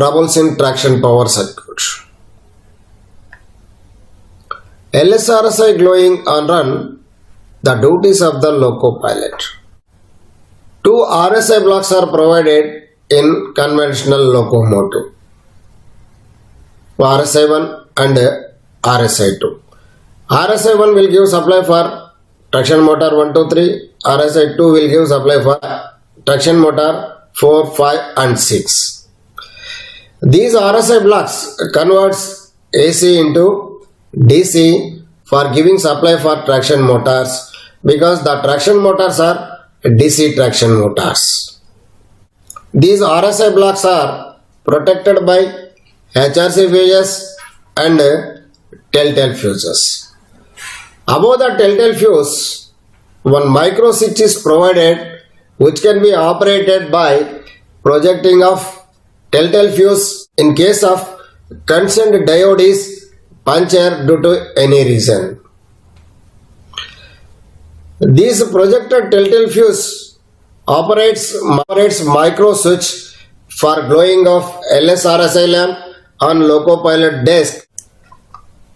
troubles in traction power circuit. LSRSI glowing on run the duties of the loco pilot. Two RSI blocks are provided in conventional locomotive, RSI1 and RSI2. RSI1 will give supply for traction motor 1, 2, 3. RSI2 will give supply for traction motor 4, 5 and 6. These RSI blocks converts AC into DC for giving supply for traction motors, because the traction motors are DC traction motors. These RSI blocks are protected by HRC fuses and telltale fuses. Above the telltale fuse, one micro switch is provided which can be operated by projecting of telltale fuse in case of concerned diode is punctured due to any reason. This projected telltale fuse operates micro switch for glowing of LSRSI lamp on loco pilot desk.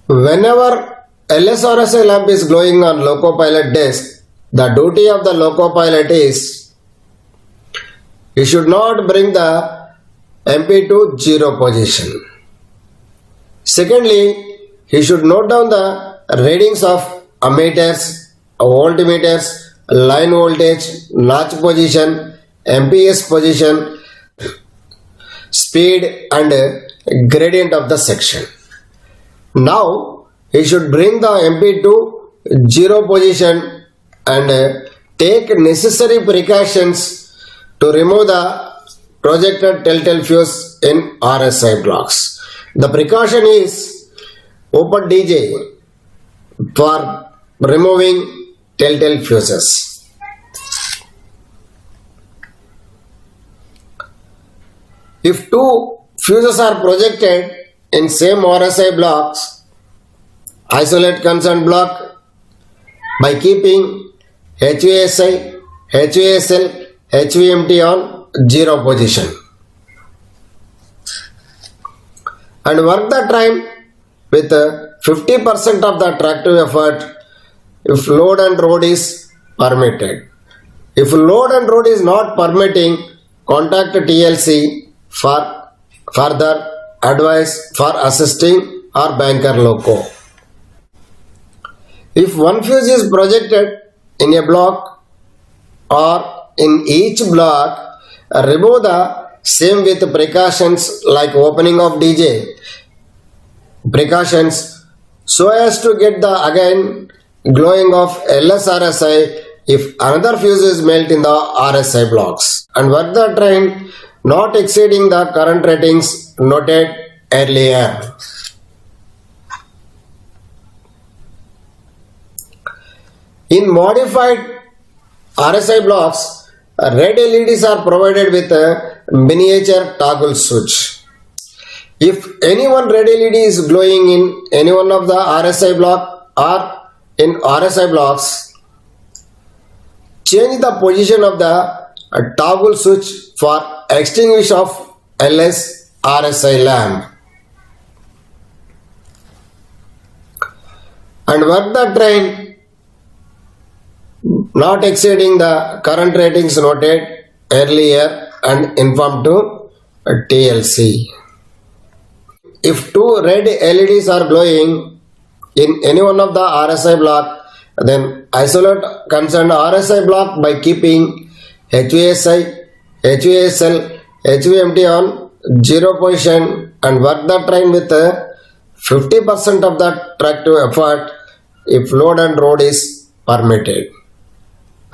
Whenever LSRSI lamp is glowing on loco pilot desk, the duty of the loco pilot is he should not bring the MP to 0 position. Secondly, he should note down the readings of ammeters, voltmeters, line voltage, notch position, MPS position, speed and gradient of the section. Now, he should bring the MP to 0 position and take necessary precautions to remove the projected telltale fuse in RSI blocks. The precaution is open DJ for removing telltale fuses. If two fuses are projected in same RSI blocks, isolate concerned block by keeping HVSI, HVSL, HVMT on 0 position and work the train with 50% of the tractive effort if load and road is permitted. If load and road is not permitting, contact TLC for further advice for assisting or banker loco. If one fuse is projected in a block or in each block, remove the same with precautions like opening of DJ precautions so as to get the again glowing of LSRSI if another fuse is melt in the RSI blocks, and work the train not exceeding the current ratings noted earlier. In modified RSI blocks, red LEDs are provided with a miniature toggle switch. If any one red LED is glowing in any one of the RSI block or in RSI blocks, change the position of the toggle switch for extinguish of LS RSI lamp and work the train not exceeding the current ratings noted earlier and inform to TLC. If two red LEDs are glowing in any one of the RSI block, then isolate concerned RSI block by keeping HVSI, HVSL, HVMT on 0 position and work the train with 50% of the tractive effort if load and road is permitted.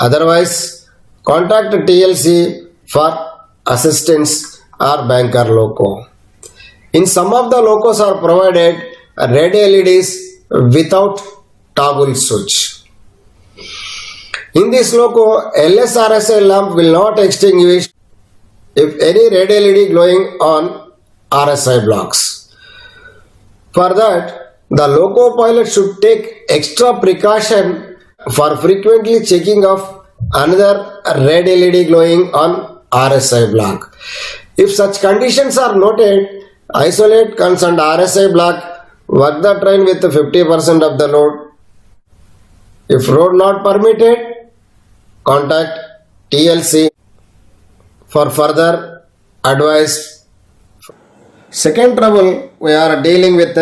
Otherwise, contact TLC for assistance or banker loco. In some of the locos are provided red LEDs without toggle switch. In this loco, LSRSI lamp will not extinguish if any red LED glowing on RSI blocks. For that, the loco pilot should take extra precaution for frequently checking of another red LED glowing on RSI block. If such conditions are noted, isolate concerned RSI block, work the train with 50% of the load. If road not permitted, contact TLC for further advice. Second trouble, we are dealing with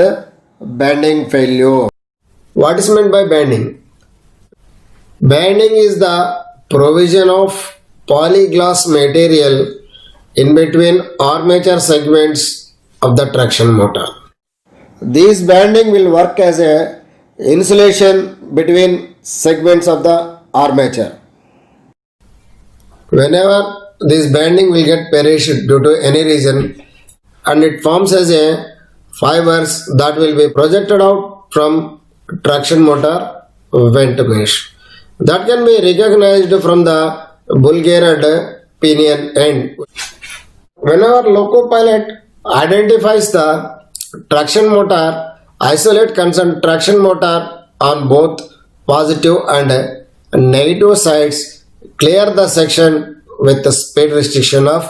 banding failure. What is meant by banding? Banding is the provision of polyglass material in between armature segments of the traction motor. This banding will work as a insulation between segments of the armature. Whenever this banding will get perished due to any reason, and it forms as a fibers that will be projected out from traction motor vent mesh. That can be recognized from the bulgarian pinion end. Whenever loco pilot identifies the traction motor, isolate concerned traction motor on both positive and negative sides, clear the section with the speed restriction of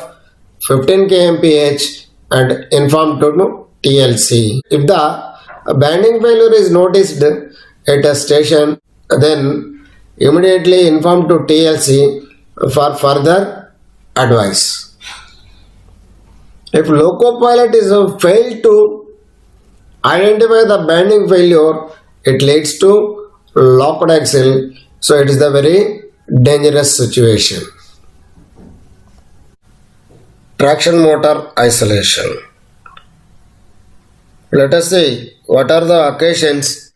15 kmph and inform to TLC. If the banding failure is noticed at a station, then immediately inform to TLC for further advice. If loco pilot is failed to identify the banding failure, it leads to locked axle, so it is the very dangerous situation. Traction motor isolation. Let us see what are the occasions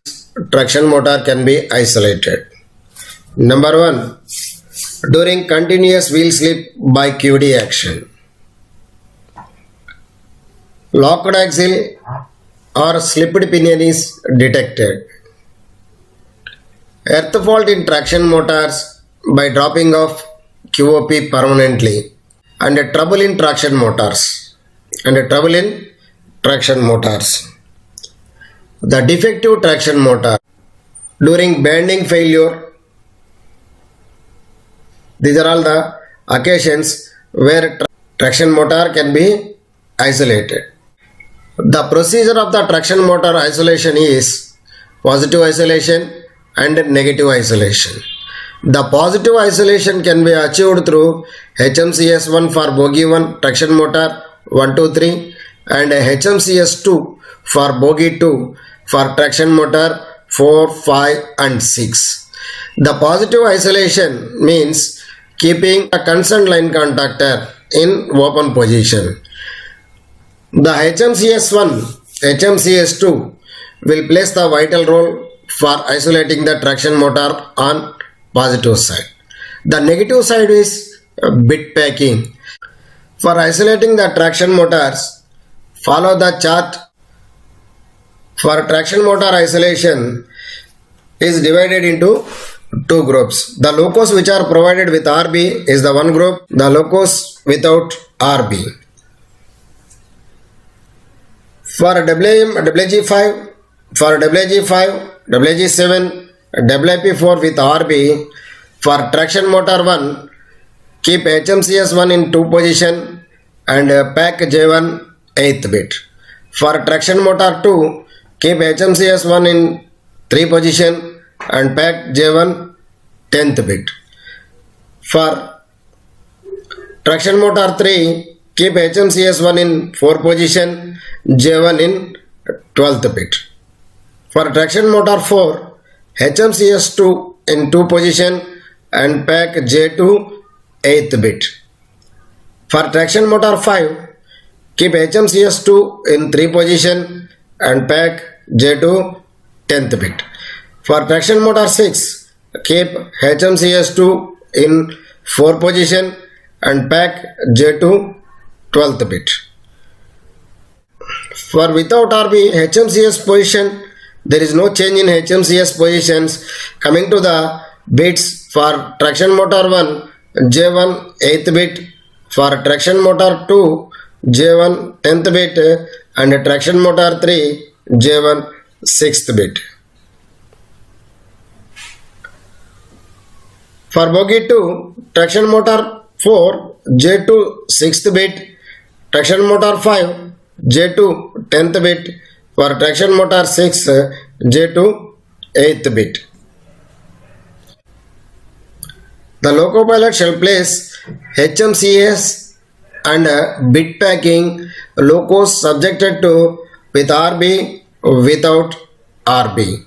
traction motor can be isolated. Number 1, during continuous wheel slip by QD action. Locked axle or slipped pinion is detected. Earth fault in traction motors by dropping of QOP permanently, and a trouble in traction motors. The defective traction motor during banding failure. These are all the occasions where traction motor can be isolated. The procedure of the traction motor isolation is positive isolation and negative isolation. The positive isolation can be achieved through HMCS1 for bogie 1 traction motor 1, 2, 3 and HMCS2 for bogie 2 for traction motor 4, 5 and 6. The positive isolation means keeping a concerned line contactor in open position. The HMCS1, HMCS2 will place the vital role for isolating the traction motor on positive side. The negative side is bit packing. For isolating the traction motors, follow the chart. For traction motor isolation is divided into two groups. The locos which are provided with RB is the one group, the locos without RB. For WG5, WG7, WIP4 with RB, for traction motor 1, keep HMCS1 in 2 position and pack J1 8th bit. For traction motor 2, keep HMCS1 in 3 position and pack J1 10th bit. For traction motor 3, keep HMCS1 in 4 position, J1 in 12th bit. For traction motor 4, HMCS2 in 2 position and pack J2 8th bit. For traction motor 5, keep HMCS2 in 3 position and pack J2 10th bit. For traction motor 6, keep HMCS2 in 4 position and pack J2 12th bit. For without RB HMCS position, there is no change in HMCS positions. Coming to the bits, for traction motor 1, J1 8th bit, for traction motor 2, J1 10th bit and traction motor 3, J1 6th bit. For bogie 2, traction motor 4, J2 6th bit traction motor 5, J2 10th bit. For traction motor 6, J2 8th bit. The loco pilot shall place HMCS and bit packing locos subjected to with RB without RB.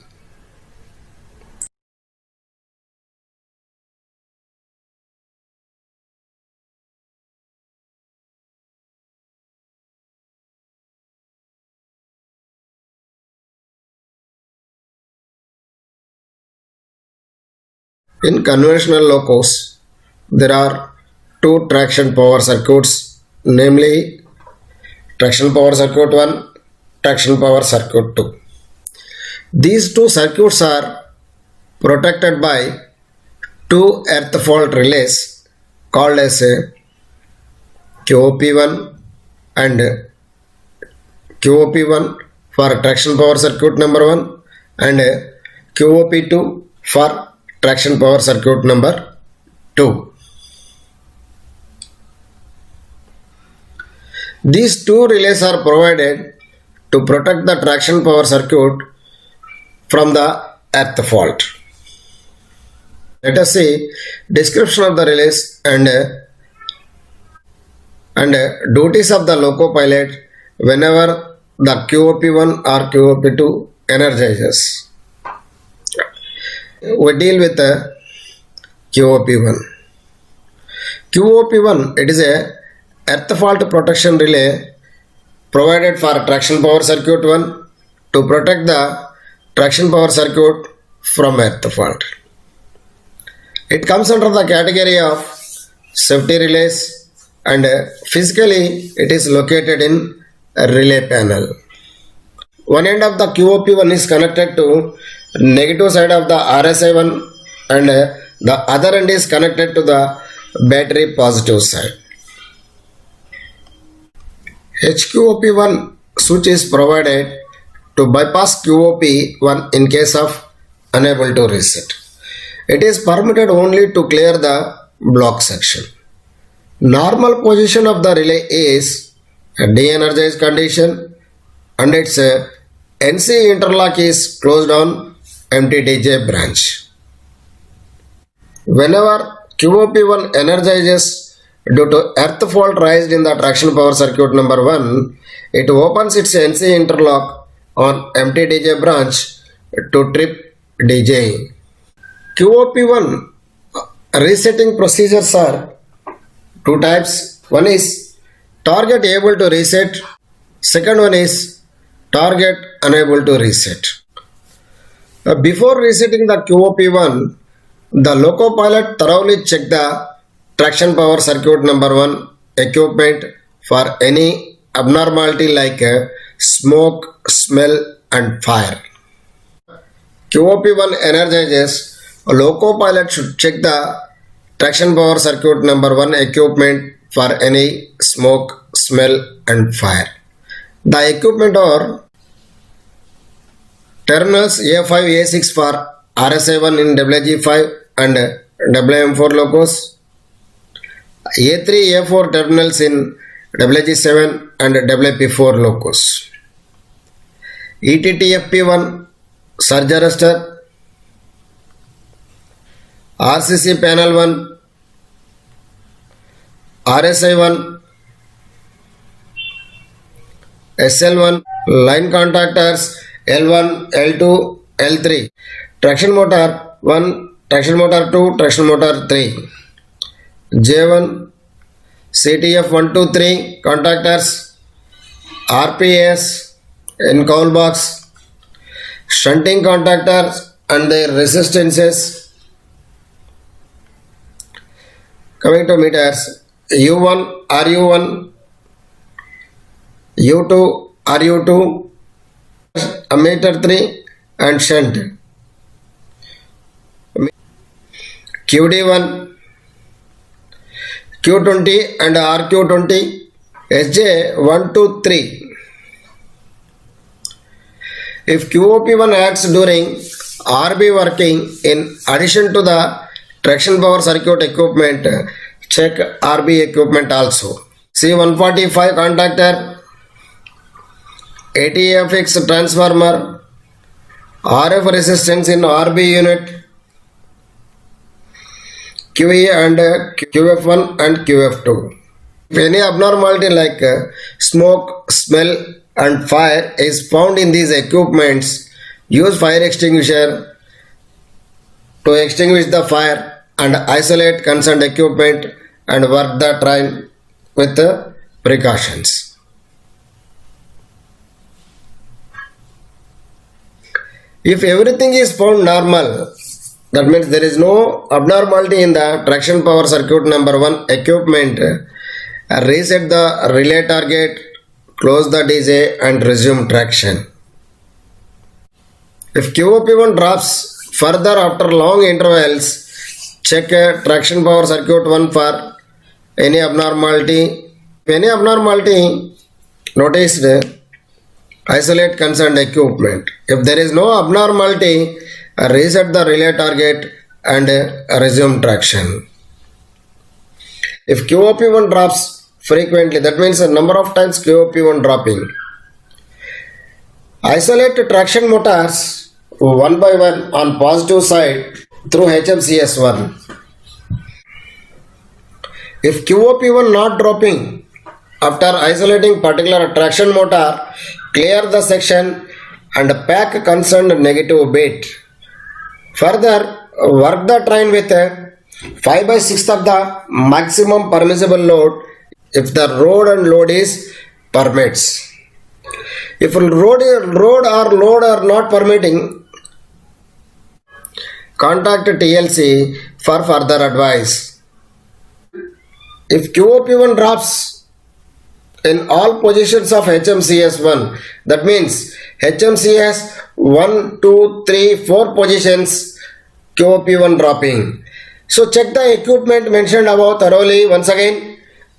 In conventional locos, there are two traction power circuits, namely traction power circuit 1, traction power circuit 2. These two circuits are protected by two earth fault relays called as QOP1 and QOP1 for traction power circuit number 1 and QOP2 for traction power circuit number 2. These two relays are provided to protect the traction power circuit from the earth fault. Let us see description of the relays and duties of the loco pilot whenever the QOP1 or QOP2 energizes. We deal with the QOP1. QOP1, it is a earth fault protection relay provided for traction power circuit 1 to protect the traction power circuit from earth fault. It comes under the category of safety relays and physically it is located in a relay panel. One end of the QOP1 is connected to negative side of the RSI1 and the other end is connected to the battery positive side. HQOP1 switch is provided to bypass QOP1 in case of unable to reset. It is permitted only to clear the block section. Normal position of the relay is a de-energized condition and its NC interlock is closed on MTDJ branch. Whenever QOP1 energizes due to earth fault raised in the traction power circuit number 1, it opens its NC interlock on MTDJ branch to trip DJ. QOP1 resetting procedures are two types. One is target able to reset. Second one is target unable to reset. Before resetting the QOP1, the loco pilot thoroughly check the traction power circuit number 1 equipment for any abnormality like smoke, smell and fire. QOP1 energizes, a loco pilot should check the traction power circuit number 1 equipment for any smoke, smell and fire. The equipment are terminals A5, A6 for RSI1 in WG5 and WM4 locos, A3, A4 terminals in WG7 and WP4 locos, ETTFP1 surge arrestor, RCC panel 1, RSI1, SL1, line contactors L1, L2, L3, traction motor 1, traction motor 2, traction motor 3, J1, CTF 1, 2, 3 contactors, RPS in cowl box, shunting contactors and their resistances. Coming to meters, U1, RU1, U2, RU2, ammeter 3 and shunt, QD1, Q20 and RQ20, SJ1, 2, 3. If QOP1 acts during RB working in addition to the traction power circuit equipment, check RB equipment also. C145 contactor, ATFX transformer, RF resistance in RB unit, QE and QF1 and QF2. If any abnormality like smoke, smell and fire is found in these equipments, use fire extinguisher to extinguish the fire and isolate concerned equipment and work the train with precautions. If everything is found normal, that means there is no abnormality in the traction power circuit number 1 equipment, reset the relay target, close the DJ and resume traction. If QOP1 drops further after long intervals, check traction power circuit 1 for any abnormality. If any abnormality noticed, isolate concerned equipment. If there is no abnormality, reset the relay target and resume traction. If QOP1 drops frequently, that means the number of times QOP1 dropping, isolate traction motors one by one on positive side through HMCS1. If QOP1 not dropping, after isolating particular traction motor, clear the section and pack concerned negative bit. Further, work the train with 5 by 6 of the maximum permissible load if the road and load is permits. If road or load are not permitting, contact TLC for further advice. If QOP1 drops in all positions of HMCS1, that means HMCS 1, 2, 3, 4 positions QOP1 dropping. So check the equipment mentioned above thoroughly once again,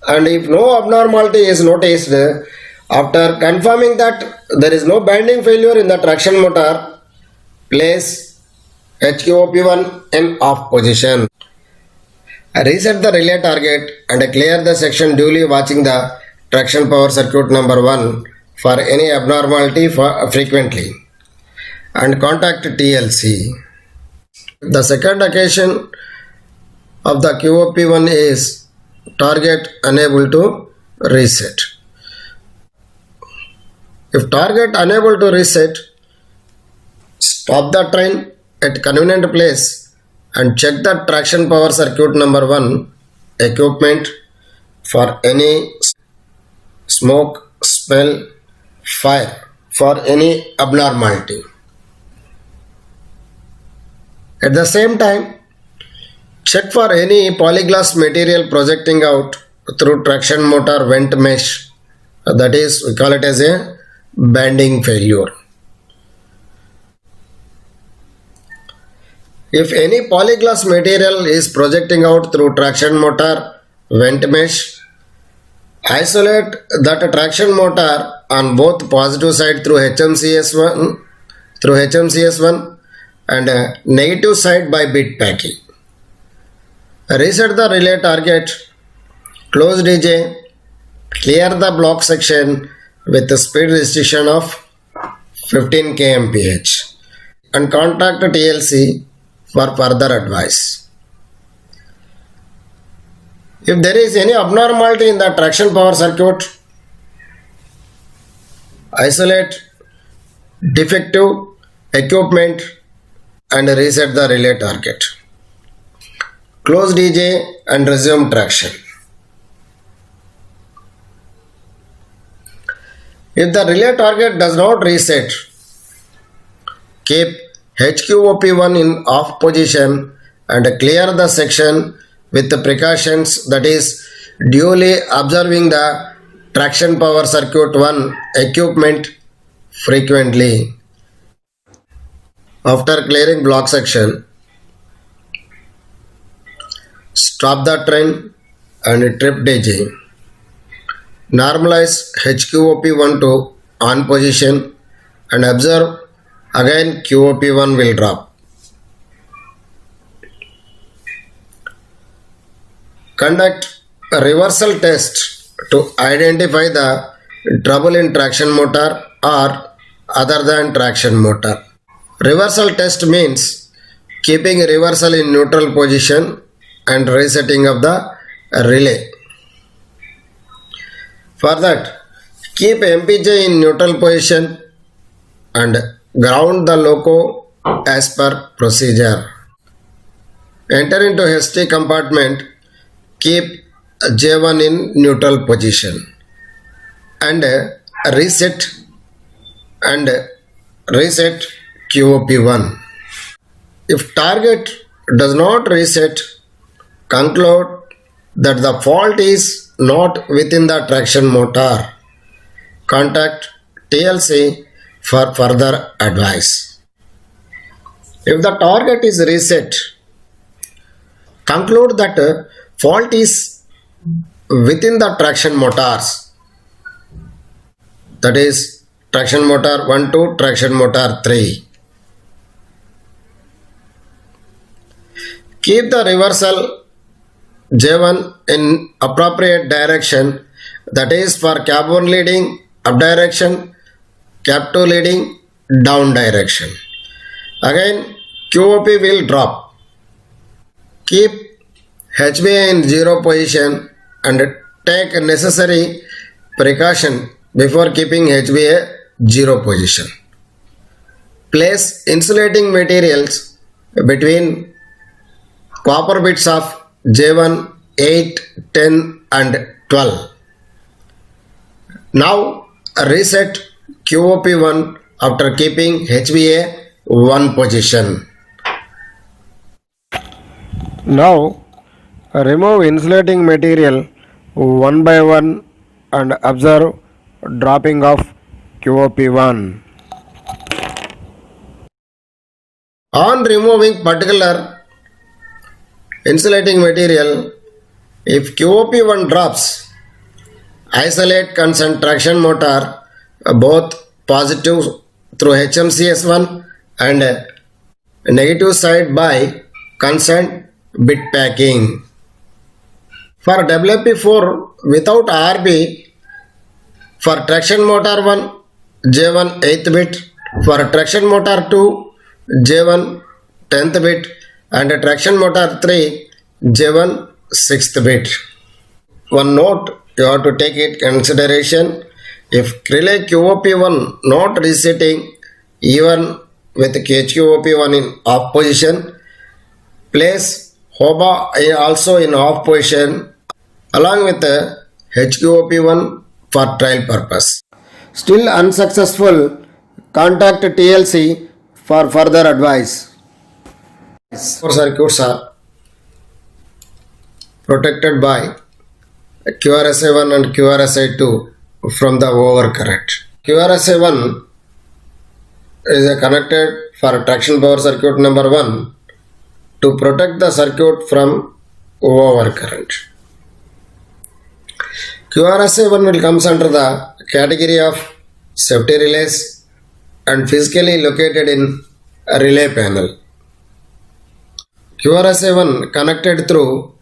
and if no abnormality is noticed, after confirming that there is no binding failure in the traction motor, place HQOP1 in off position. Reset the relay target and clear the section duly watching the traction power circuit number 1 for any abnormality frequently and contact TLC. The second occasion of the QOP1 is target unable to reset. If target unable to reset, stop the train at convenient place and check the traction power circuit number 1 equipment for any smoke, smell, fire, for any abnormality. At the same time, check for any polyglass material projecting out through traction motor vent mesh, that is, we call it as a banding failure. If any polyglass material is projecting out through traction motor vent mesh, isolate that traction motor on both positive side through HMCS1 and negative side by bit packing. Reset the relay target, close DJ, clear the block section with a speed restriction of 15 kmph and contact TLC for further advice. If there is any abnormality in the traction power circuit, isolate defective equipment and reset the relay target. Close DJ and resume traction. If the relay target does not reset, keep HQOP1 in off position and clear the section with the precautions, that is, duly observing the traction power circuit 1 equipment frequently. After clearing block section, stop the train and trip DJ. Normalize HQOP1 to on position and observe again QOP1 will drop. Conduct a reversal test to identify the trouble in traction motor or other than traction motor. Reversal test means keeping reversal in neutral position and resetting of the relay. For that, keep MPJ in neutral position and ground the loco as per procedure. Enter into HT compartment, keep J1 in neutral position and reset QOP1. If target does not reset, conclude that the fault is not within the traction motor. Contact TLC for further advice. If the target is reset, conclude that fault is within the traction motors, that is traction motor 1 to traction motor 3. Keep the reversal J1 in appropriate direction, that is for cab 1 leading up direction, cab 2 leading down direction. Again QOP will drop. Keep HBA in 0 position and take necessary precaution before keeping HBA 0 position. Place insulating materials between copper bits of J1, 8, 10 and 12. Now reset QOP1 after keeping HBA 1 position. Now remove insulating material one by one and observe dropping of QOP1. On removing particular insulating material, if QOP1 drops, isolate concerned traction motor both positive through HMCS1 and negative side by concerned bit packing. For WP4 without RB, for traction motor 1 J1 8th bit, for traction motor 2 J1 10th bit and traction motor 3 J1 6th bit. One note you have to take it consideration: if relay QOP1 not resetting even with QOP1 in off position, place HOBA also in off position along with HQOP1 for trial purpose. Still unsuccessful, contact TLC for further advice. Four circuits are protected by QRSA1 and QRSA2 from the overcurrent. QRSA1 is connected for traction power circuit number 1 to protect the circuit from overcurrent. QRSA1 will come under the category of safety relays and physically located in a relay panel. QRSA1 connected through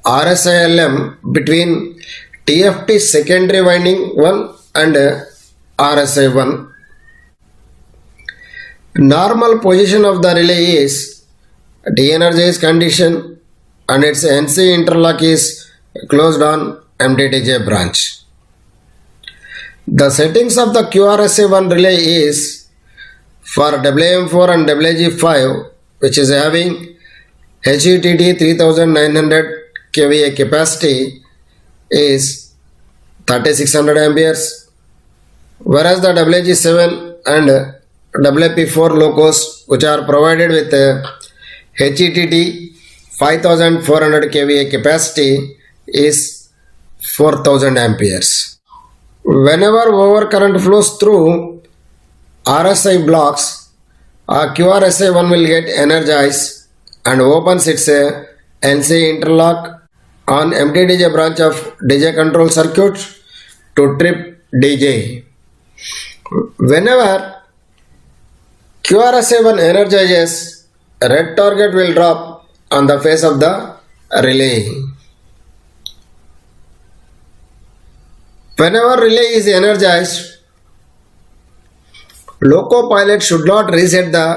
RSILM between TFT secondary winding 1 and RSI1. Normal position of the relay is de-energized condition and its NC interlock is closed on MDTJ branch. The settings of the QRSA1 relay is for WM4 and WG5, which is having HETT 3900 kVA capacity, is 3600 amperes, whereas the WG7 and WP4 locos, which are provided with HETT 5400 kVA capacity, is 4000 amperes. Whenever overcurrent flows through RSI blocks, QRSA1 will get energized and opens its NC interlock on MDTJ branch of DJ control circuit to trip DJ. Whenever QRSA1 energizes, red target will drop on the face of the relay. Whenever relay is energized, loco pilot should not reset the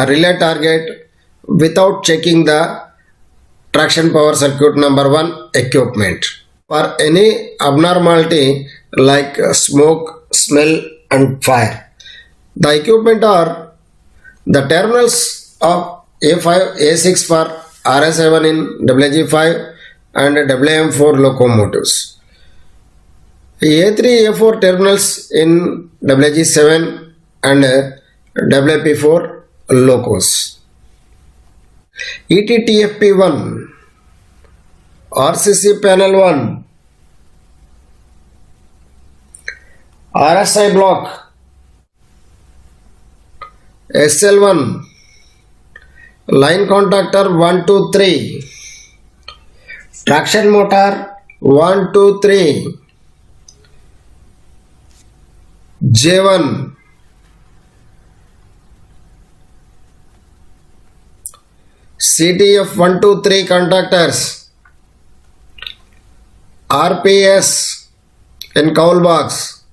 relay target without checking the traction power circuit number 1 equipment for any abnormality like smoke, smell and fire. The equipment are the terminals of A5, A6 for RS7 in WG5 and WM4 locomotives. A3, A4 terminals in WG7 and WP4 locos. ETTFP1, RCC panel 1, RSI block, SL1, line contactor 1, 2, 3, traction motor 1, 2, 3, J1, CTF 1, 2, 3 contactors, RPS in cowl box,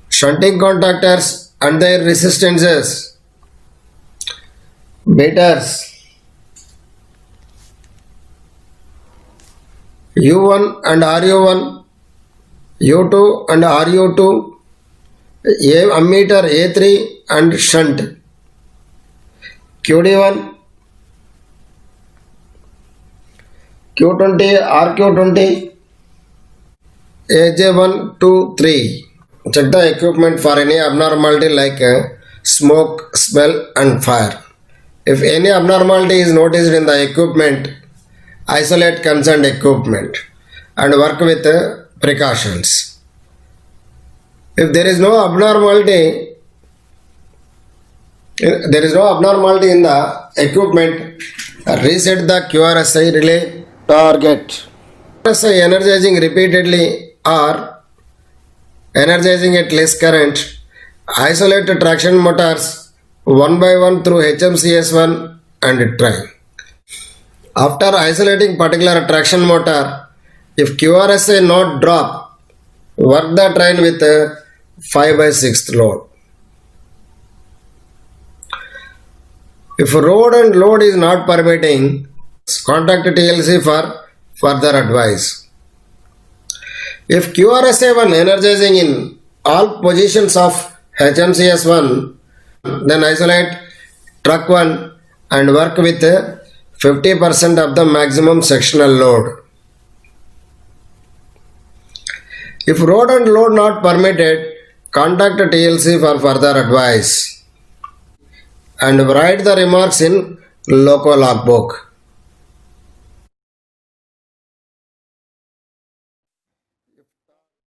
shunting contactors and their resistances, meters, U1 and RU1, U2 and RU2, ammeter A3 and shunt, QD1, Q20, RQ20, AJ1, 2, 3. Check the equipment for any abnormality like smoke, smell and fire. If any abnormality is noticed in the equipment, isolate concerned equipment and work with precautions. If there is no abnormality in the equipment, reset the QRSI relay target. QRSI energizing repeatedly or energizing at less current, isolate traction motors one by one through HMCS1 and try. After isolating particular traction motor, if QRSI not drop, work the train with 5/6 load. If road and load is not permitting, contact TLC for further advice. If QRSA1 energizing in all positions of HMCS1, then isolate truck 1 and work with 50% of the maximum sectional load. If road and load not permitted, contact TLC for further advice and write the remarks in loco logbook.